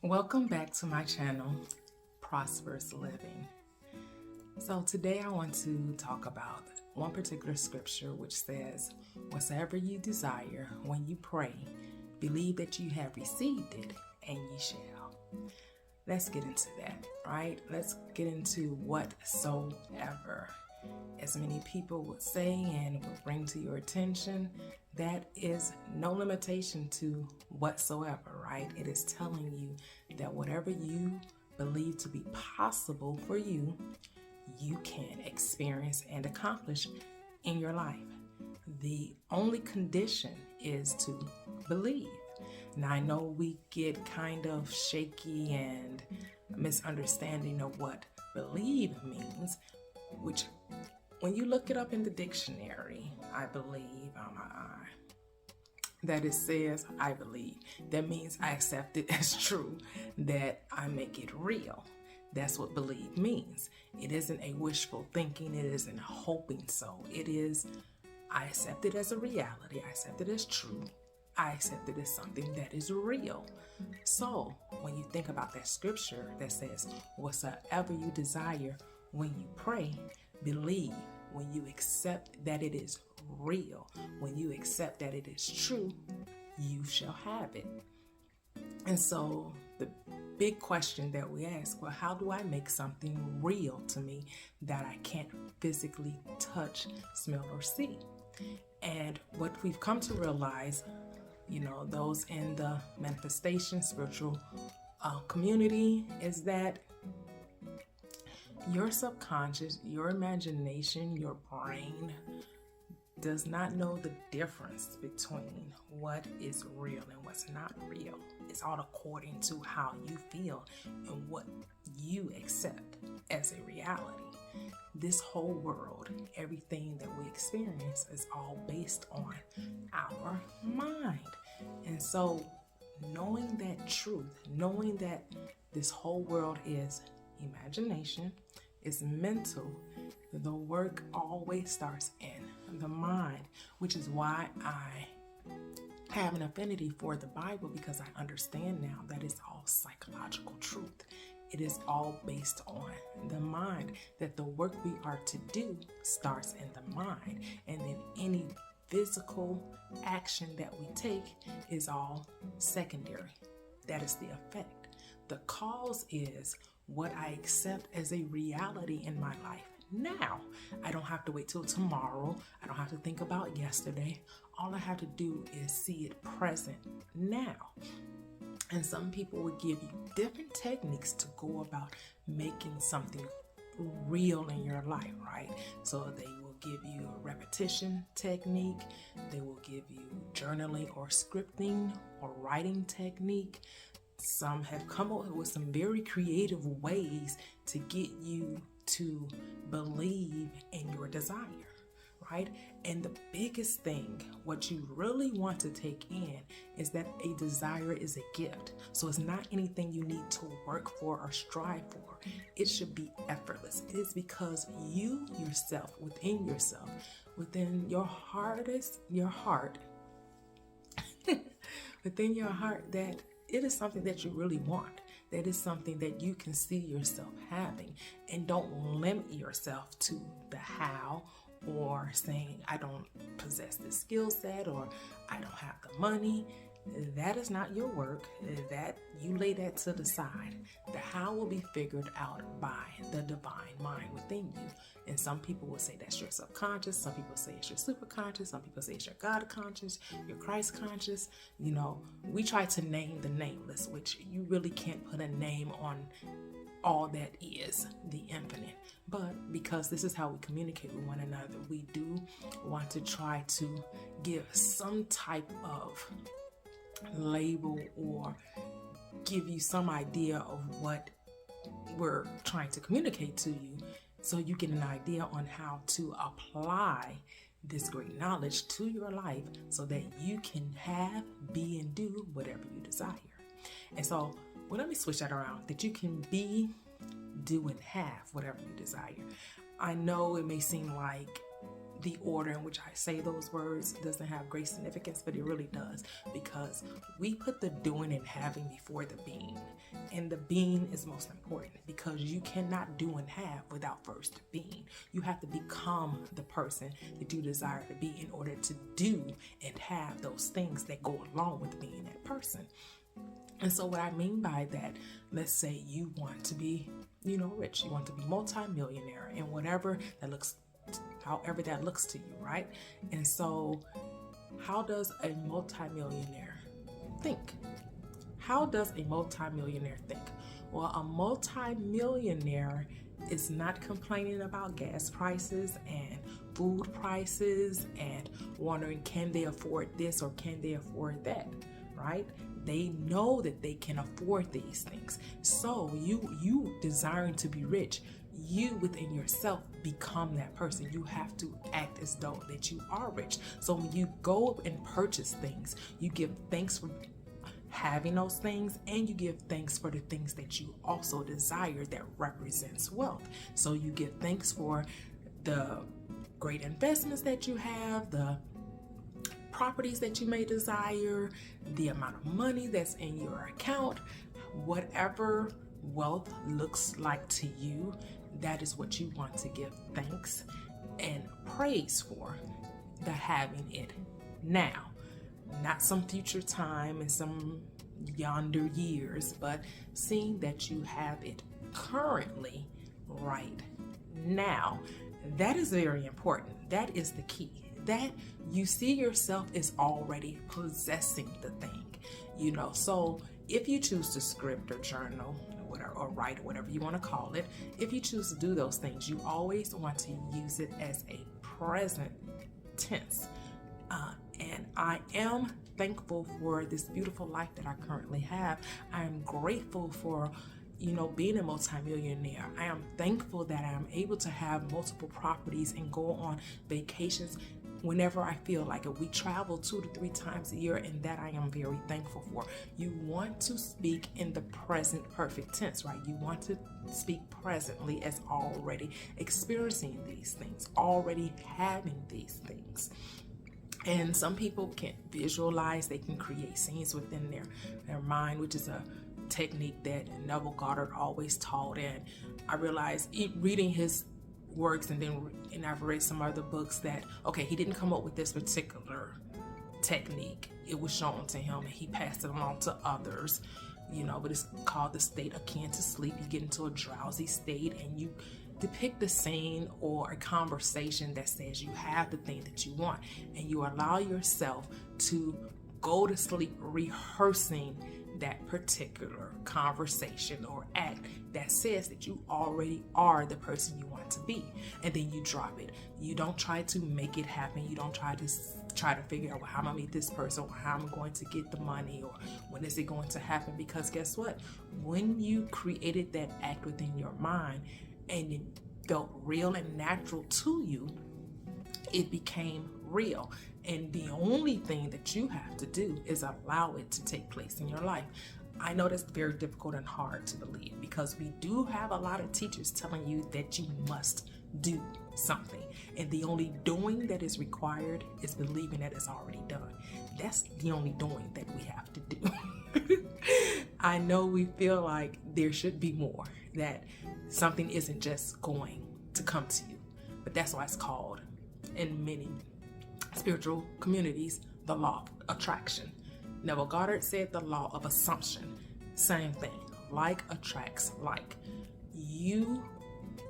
Welcome back to my channel, Prosperous Living. So today I want to talk about one particular scripture which says, whatsoever you desire when you pray, believe that you have received it and ye shall. Let's get into that, right? Let's get into whatsoever. As many people would say and would bring to your attention, that is no limitation to whatsoever, right? It is telling you that whatever you believe to be possible for you, you can experience and accomplish in your life. The only condition is to believe. Now, I know we get kind of shaky and misunderstanding of what believe means, which when you look it up in the dictionary, I believe, that it says, I believe. That means I accept it as true, that I make it real. That's what believe means. It isn't a wishful thinking. It isn't hoping so. It is, I accept it as a reality. I accept it as true. I accept it as something that is real. So when you think about that scripture that says, whatsoever you desire when you pray, believe. When you accept that it is real, when you accept that it is true, you shall have it. And so the big question that we ask, well, how do I make something real to me that I can't physically touch, smell, or see? And what we've come to realize, those in the manifestation spiritual community, is that your subconscious, your imagination, your brain does not know the difference between what is real and what's not real. It's all according to how you feel and what you accept as a reality. This whole world, everything that we experience, is all based on our mind. And so knowing that truth, knowing that this whole world is imagination, is mental, the work always starts in the mind, which is why I have an affinity for the Bible, because I understand now that it's all psychological truth. It is all based on the mind, that the work we are to do starts in the mind, and then any physical action that we take is all secondary. That is the effect. The cause is what I accept as a reality in my life now. I don't have to wait till tomorrow. I don't have to think about yesterday. All I have to do is see it present now. And some people will give you different techniques to go about making something real in your life, right? So they will give you a repetition technique. They will give you journaling or scripting or writing technique. Some have come up with some very creative ways to get you to believe in your desire, right? And the biggest thing, what you really want to take in, is that a desire is a gift. So it's not anything you need to work for or strive for. It should be effortless. It is because you yourself, within your heart, within your heart, that it is something that you really want. That is something that you can see yourself having. And don't limit yourself to the how, or saying, I don't possess this skill set, or I don't have the money. That is not your work. That you lay that to the side. The how will be figured out by the divine mind within you. And some people will say that's your subconscious. Some people say it's your superconscious. Some people say it's your God conscious, your Christ conscious. We try to name the nameless, which you really can't put a name on all that is the infinite. But because this is how we communicate with one another, we do want to try to give some type of label or give you some idea of what we're trying to communicate to you, so you get an idea on how to apply this great knowledge to your life so that you can have, be, and do whatever you desire. And so, well, let me switch that around, that you can be, do, and have whatever you desire. I know it may seem like the order in which I say those words doesn't have great significance, but it really does, because we put the doing and having before the being. And the being is most important, because you cannot do and have without first being. You have to become the person that you desire to be in order to do and have those things that go along with being that person. And so what I mean by that, let's say you want to be, rich, you want to be multimillionaire, and however that looks to you, right? And so how does a multimillionaire think? How does a multimillionaire think? Well, a multimillionaire is not complaining about gas prices and food prices and wondering, can they afford this or can they afford that, right? They know that they can afford these things. So you desiring to be rich, you within yourself become that person. You have to act as though that you are rich. So when you go and purchase things, you give thanks for having those things, and you give thanks for the things that you also desire that represents wealth. So you give thanks for the great investments that you have, the properties that you may desire, the amount of money that's in your account, whatever wealth looks like to you, that is what you want to give thanks and praise for, the having it now, not some future time and some yonder years, but seeing that you have it currently right now. That is very important. That is the key. That you see yourself as already possessing the thing, So if you choose to script or journal or write or whatever you want to call it, if you choose to do those things, you always want to use it as a present tense. And I am thankful for this beautiful life that I currently have. I am grateful for being a multimillionaire. I am thankful that I am able to have multiple properties and go on vacations whenever I feel like it. We travel 2 to 3 times a year, and that I am very thankful for. You want to speak in the present perfect tense, right? You want to speak presently as already experiencing these things, already having these things. And some people can visualize, they can create scenes within their mind, which is a technique that Neville Goddard always taught. And I realized reading his works and I've read some other books that, okay, he didn't come up with this particular technique. It was shown to him and he passed it along to others, but it's called the state akin to sleep. You get into a drowsy state and you depict a scene or a conversation that says you have the thing that you want, and you allow yourself to go to sleep rehearsing that particular conversation or act that says that you already are the person you want to be, and then you drop it. You don't try to make it happen. You don't try to figure out, well, how I'm gonna meet this person, or how I'm going to get the money, or when is it going to happen? Because guess what? When you created that act within your mind and it felt real and natural to you, it became real. And the only thing that you have to do is allow it to take place in your life. I know that's very difficult and hard to believe, because we do have a lot of teachers telling you that you must do something, and the only doing that is required is believing that it's already done. That's the only doing that we have to do. I know we feel like there should be more, that something isn't just going to come to you, but that's why it's called, in many spiritual communities, the law of attraction. Neville Goddard said the law of assumption. Same thing. Like attracts like.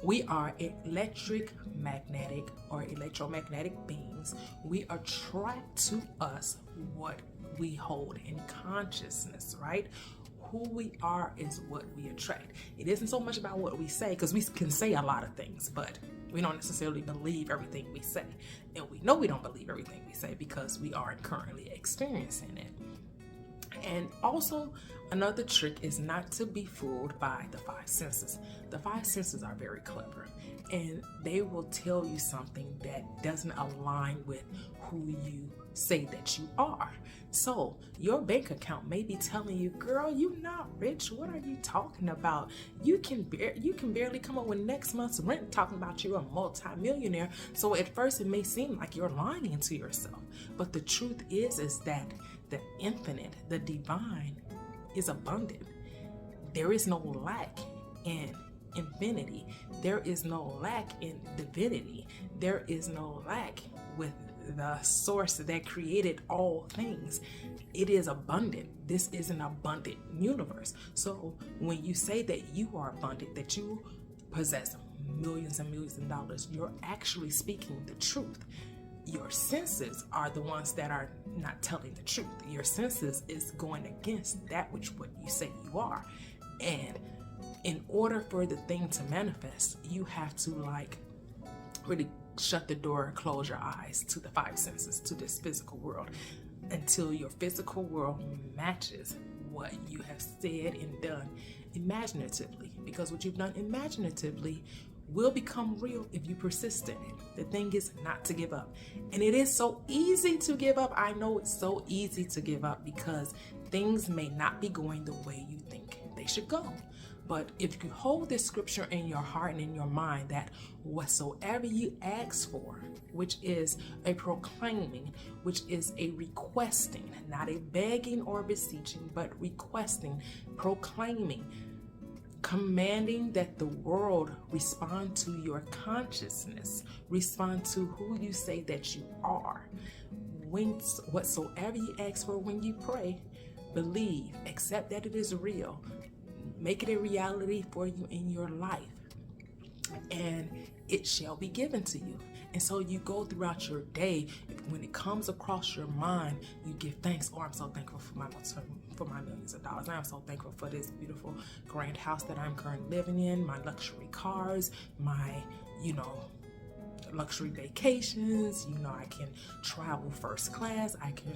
We are electromagnetic beings. We attract to us what we hold in consciousness, right? Who we are is what we attract. It isn't so much about what we say, because we can say a lot of things, but we don't necessarily believe everything we say. And we know we don't believe everything we say because we aren't currently experiencing it. And also, another trick is not to be fooled by the five senses. The five senses are very clever, and they will tell you something that doesn't align with who you say that you are. So your bank account may be telling you, girl, you're not rich. What are you talking about? You can barely come up with next month's rent, talking about you're a multimillionaire. So at first it may seem like you're lying to yourself, but the truth is that the infinite, the divine, is abundant. There is no lack in infinity. There is no lack in divinity. There is no lack with the source that created all things. It is abundant. This is an abundant universe. So when you say that you are abundant, that you possess millions and millions of dollars, you're actually speaking the truth. Your senses are the ones that are not telling the truth. Your senses is going against that which what you say you are. And in order for the thing to manifest, you have to really shut the door and close your eyes to the five senses, to this physical world, until your physical world matches what you have said and done imaginatively. Because what you've done imaginatively will become real if you persist in it. The thing is not to give up. And it is so easy to give up. I know it's so easy to give up because things may not be going the way you think they should go. But if you hold this scripture in your heart and in your mind, that whatsoever you ask for, which is a proclaiming, which is a requesting, not a begging or beseeching, but requesting, proclaiming, commanding that the world respond to your consciousness, respond to who you say that you are. Whatsoever you ask for when you pray, believe, accept that it is real, make it a reality for you in your life, and it shall be given to you. And so you go throughout your day, when it comes across your mind, you give thanks. Oh, I'm so thankful for my millions of dollars. I'm so thankful for this beautiful grand house that I'm currently living in, my luxury cars, my, luxury vacations. I can travel first class. I can,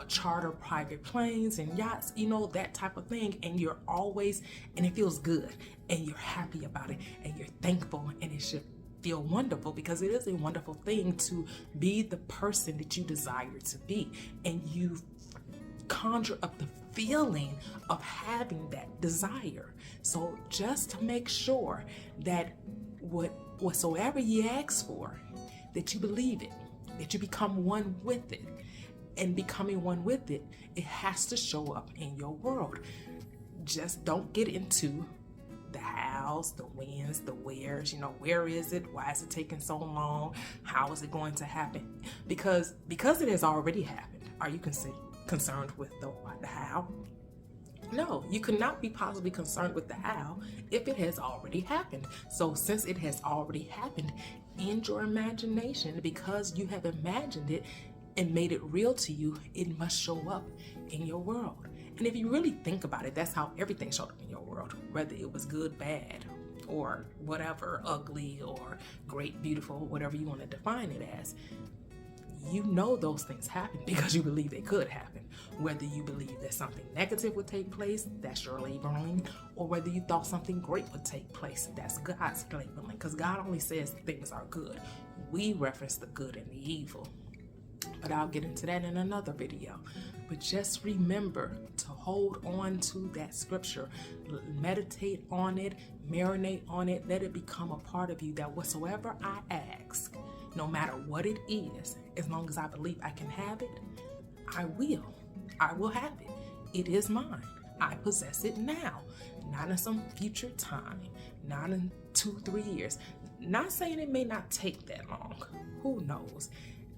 charter private planes and yachts, that type of thing. And you're always, and it feels good, and you're happy about it, and you're thankful, and it should feel wonderful, because it is a wonderful thing to be the person that you desire to be. And you conjure up the feeling of having that desire. So just to make sure that whatsoever you ask for, that you believe it, that you become one with it. And becoming one with it, it has to show up in your world. Just don't get into the hows, the whens, the wheres. Where is it? Why is it taking so long? How is it going to happen? Because it has already happened. Are you concerned with the how? No, you could not be possibly concerned with the how if it has already happened. So since it has already happened, end your imagination, because you have imagined it and made it real to you. It must show up in your world. And if you really think about it, that's how everything showed up in your world, whether it was good, bad, or whatever, ugly or great, beautiful, whatever you want to define it as. Those things happen because you believe they could happen. Whether you believe that something negative would take place, that's your labeling, or whether you thought something great would take place, that's God's labeling, because God only says things are good. We reference the good and the evil. But I'll get into that in another video. But just remember to hold on to that scripture, meditate on it, marinate on it, let it become a part of you, that whatsoever I ask, no matter what it is, as long as I believe I can have it, I will have it. It is mine. I possess it now, not in some future time, not in 2-3 years. Not saying it may not take that long. Who knows?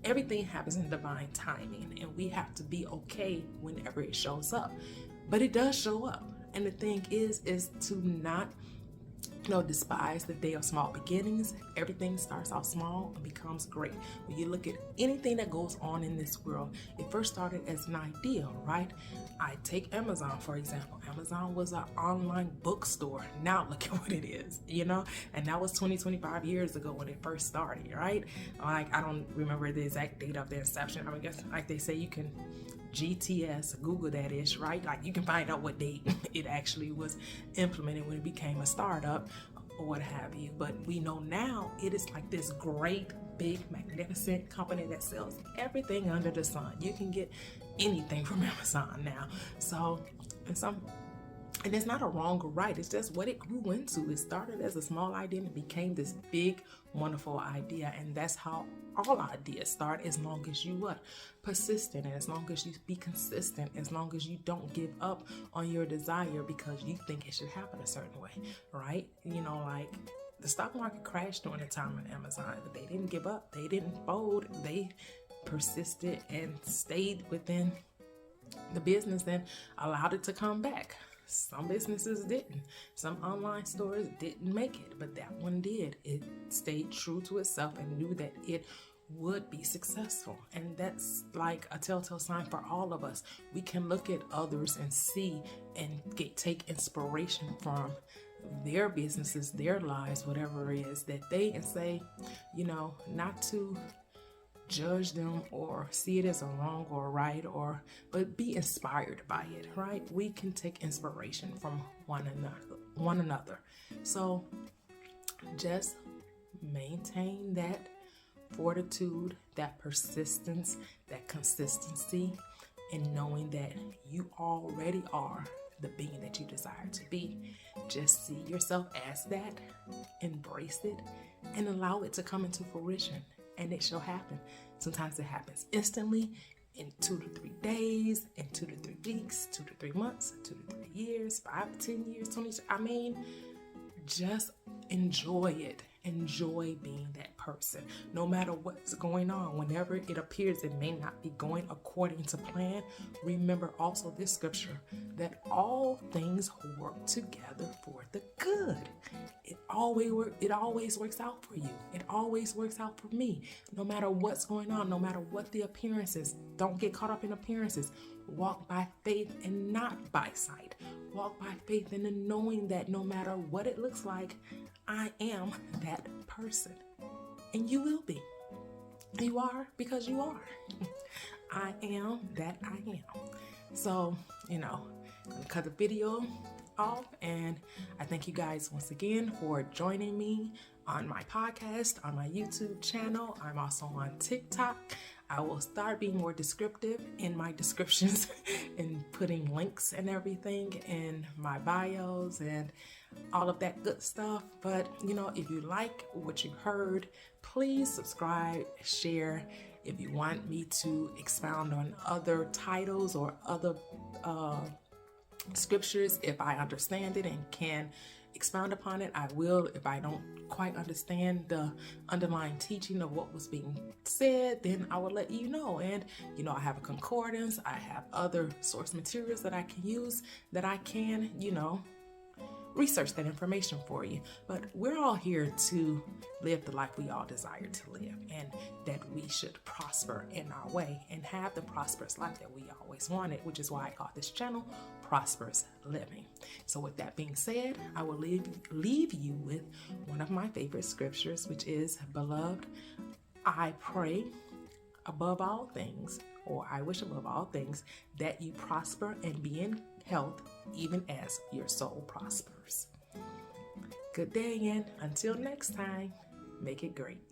Everything happens in divine timing, and we have to be okay whenever it shows up. But it does show up. And the thing is to not despise the day of small beginnings. Everything starts off small and becomes great. When you look at anything that goes on in this world, it first started as an idea, right? I take Amazon, for example. Amazon was an online bookstore. Now look at what it is, and that was 25 years ago when it first started, right? Like, I don't remember the exact date of the inception. I guess, like they say, you can GTS, Google that ish, right? Like, you can find out what date it actually was implemented when it became a startup or what have you. But we know now it is like this great, big, magnificent company that sells everything under the sun. You can get anything from Amazon now. So, and it's not a wrong or right. It's just what it grew into. It started as a small idea and it became this big, wonderful idea. And that's how all ideas start, as long as you persistent, and as long as you be consistent, as long as you don't give up on your desire because you think it should happen a certain way, right? Like the stock market crashed during the time of Amazon, but they didn't give up. They didn't fold. They persisted and stayed within the business and allowed it to come back. Some businesses didn't. Some online stores didn't make it, but that one did. It stayed true to itself and knew that it would be successful. And that's like a telltale sign for all of us. We can look at others and see and take inspiration from their businesses, their lives, whatever it is that they, and say, not to judge them or see it as a wrong or a right, but be inspired by it, right? We can take inspiration from one another. So just maintain that fortitude, that persistence, that consistency, and knowing that you already are the being that you desire to be. Just see yourself as that, embrace it, and allow it to come into fruition. And it shall happen. Sometimes it happens instantly, in 2 to 3 days, in 2 to 3 weeks, 2 to 3 months, 2 to 3 years, 5 to 10 years, 20 years. I mean, just enjoy it. Enjoy being that person. No matter what's going on, whenever it appears it may not be going according to plan, remember also this scripture, that all things work together for the good. It always works out for you. It always works out for me. No matter what's going on, no matter what the appearances, don't get caught up in appearances. Walk by faith and not by sight. Walk by faith and in knowing that no matter what it looks like, I am that person. And you will be. You are because you are. I am that I am. So, I'm going to cut the video off, and I thank you guys once again for joining me on my podcast, on my YouTube channel. I'm also on TikTok. I will start being more descriptive in my descriptions and putting links and everything in my bios and all of that good stuff. But, if you like what you heard, please subscribe, share. If you want me to expound on other titles or other scriptures, if I understand it and can expound upon it, I will. If I don't quite understand the underlying teaching of what was being said, then I will let you know. And I have a concordance, I have other source materials that I can use, that I can research that information for you. But we're all here to live the life we all desire to live, and that we should prosper in our way and have the prosperous life that we always wanted, which is why I call this channel Prosperous Living. So with that being said, I will leave you with one of my favorite scriptures, which is, beloved, I pray above all things, or I wish above all things, that you prosper and be in health, even as your soul prospers. Good day, and until next time, make it great.